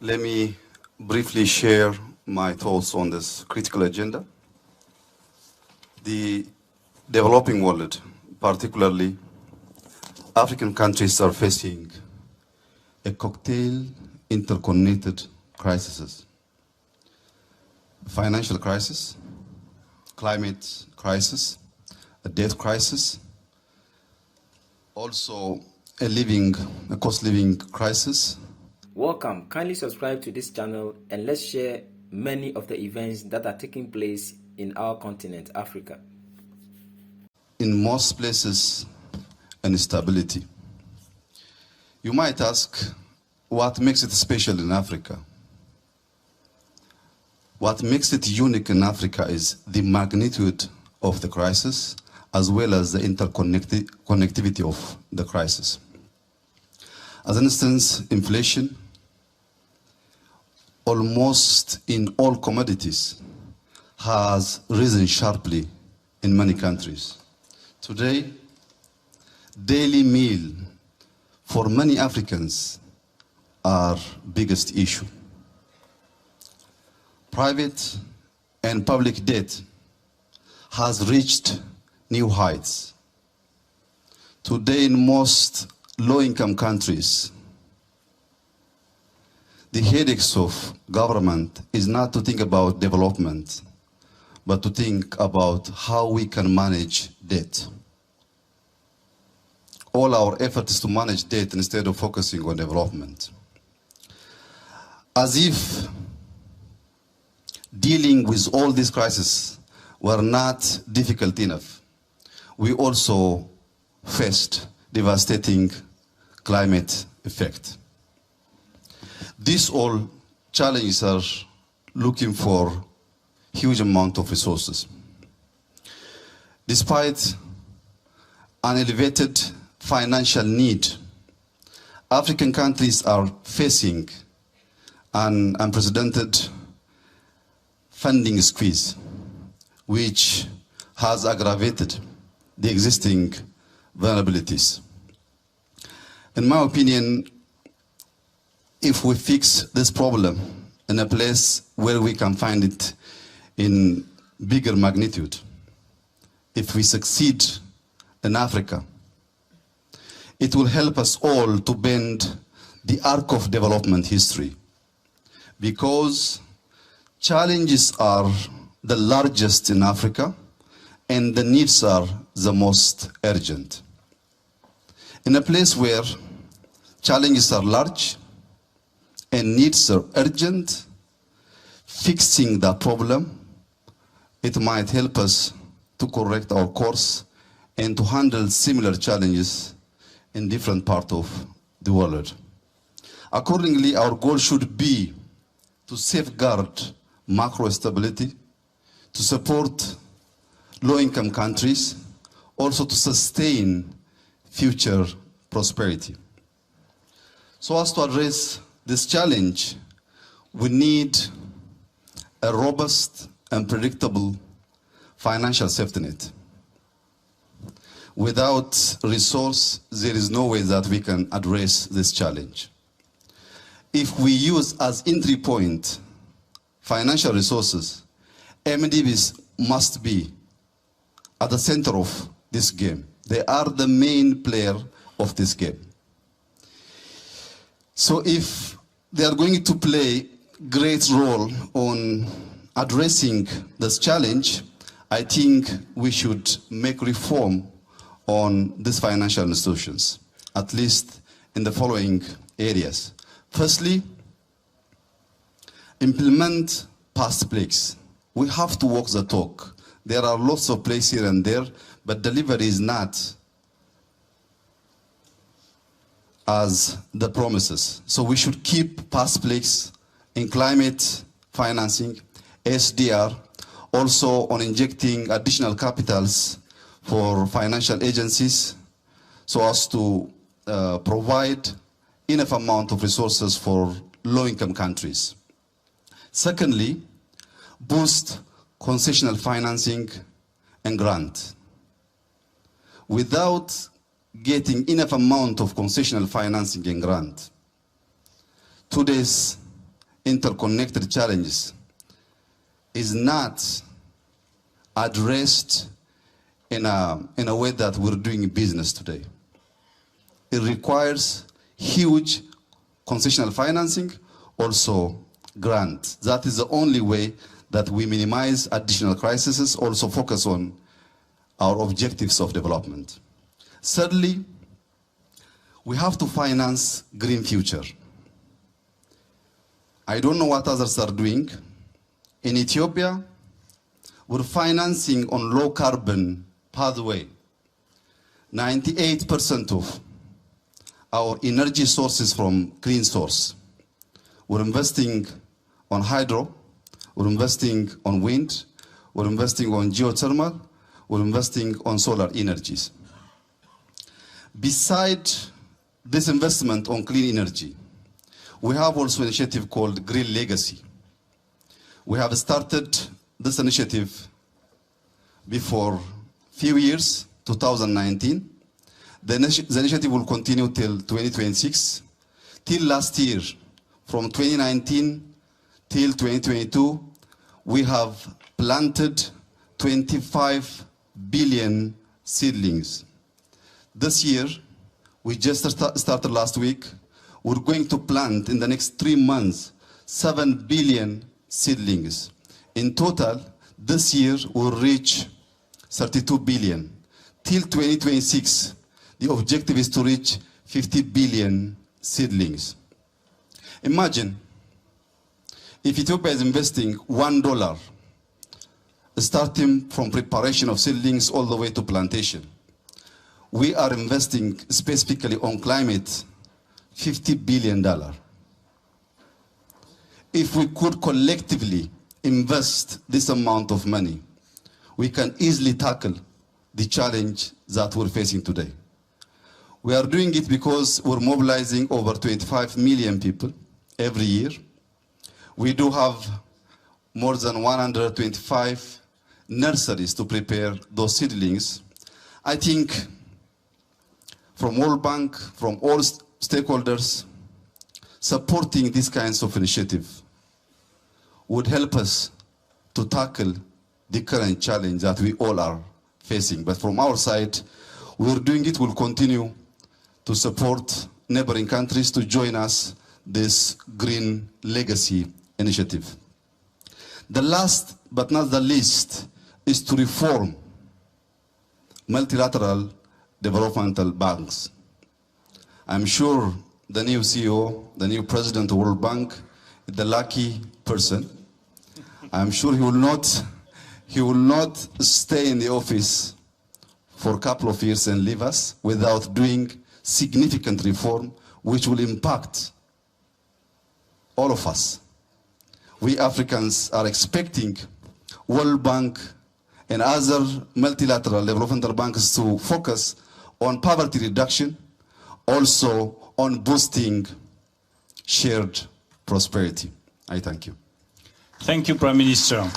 Let me briefly share my thoughts on this critical agenda. The developing world, particularly African countries, are facing a cocktail interconnected crises. Financial crisis, climate crisis, a death crisis, also a cost living crisis. Welcome. Kindly subscribe to this channel and let's share many of the events that are taking place in our continent, Africa. In most places, instability. You might ask, what makes it special in Africa? What makes it unique in Africa is the magnitude of the crisis, as well as the interconnectivity of the crisis. As an instance, inflation, almost in all commodities, has risen sharply in many countries. Today, daily meal for many Africans are biggest issue. Private and public debt has reached new heights. Today, in most low-income countries, the headaches of government is not to think about development, but to think about how we can manage debt. All our effort is to manage debt instead of focusing on development. As if dealing with all these crises were not difficult enough, we also faced devastating climate effect. These all challenges are looking for huge amount of resources. Despite an elevated financial need, African countries are facing an unprecedented funding squeeze, which has aggravated the existing vulnerabilities. In my opinion, if we fix this problem in a place where we can find it in bigger magnitude, if we succeed in Africa, it will help us all to bend the arc of development history, because challenges are the largest in Africa and the needs are the most urgent. In a place where challenges are large and needs are urgent, fixing that problem, it might help us to correct our course and to handle similar challenges in different parts of the world. Accordingly, our goal should be to safeguard macro stability, to support low-income countries, also to sustain future prosperity. So as to address this challenge, we need a robust and predictable financial safety net. Without resource, there is no way that we can address this challenge. If we use as entry point financial resources, MDBs must be at the center of this game. They are the main player of this game. So if they are going to play great role on addressing this challenge, I think we should make reform on these financial institutions, at least in the following areas. Firstly, implement past plays. We have to walk the talk. There are lots of plays here and there, but delivery is not as the promises. So we should keep past plays in climate financing, SDR, also on injecting additional capitals for financial agencies so as to provide enough amount of resources for low-income countries. Secondly, boost concessional financing and grant. Without getting enough amount of concessional financing and grant, today's interconnected challenges is not addressed in a way that we're doing business today. It requires huge concessional financing, also grant. That is the only way that we minimize additional crises, also focus on our objectives of development. Thirdly, we have to finance green future. I don't know what others are doing. In Ethiopia, we're financing on low carbon pathway. 98% of our energy sources from clean source. We're investing on hydro, we're investing on wind, we're investing on geothermal, we're investing on solar energies. Beside this investment on clean energy, we have also an initiative called Green Legacy. We have started this initiative before few years, 2019. The initiative will continue till 2026. Till last year, from 2019 till 2022, we have planted 25 billion seedlings. This year, we just started last week, we're going to plant in the next 3 months 7 billion seedlings. In total, this year we'll reach 32 billion. Till 2026, the objective is to reach 50 billion seedlings. Imagine if Ethiopia is investing $1, starting from preparation of seedlings all the way to plantation. We are investing specifically on climate $50 billion. If we could collectively invest this amount of money, we can easily tackle the challenge that we're facing today. We are doing it because we're mobilizing over 25 million people every year. We do have more than 125 nurseries to prepare those seedlings. I think from World Bank, from all stakeholders, supporting these kinds of initiatives would help us to tackle the current challenge that we all are facing. But from our side, we're doing it, we'll continue to support neighboring countries to join us this Green Legacy initiative. The last but not the least is to reform multilateral developmental banks. I'm sure the new CEO, the new president of the World Bank, is the lucky person. I'm sure he will not stay in the office for a couple of years and leave us without doing significant reform which will impact all of us. We Africans are expecting World Bank and other multilateral developmental banks to focus on poverty reduction, also on boosting shared prosperity. I thank you. Thank you, Prime Minister.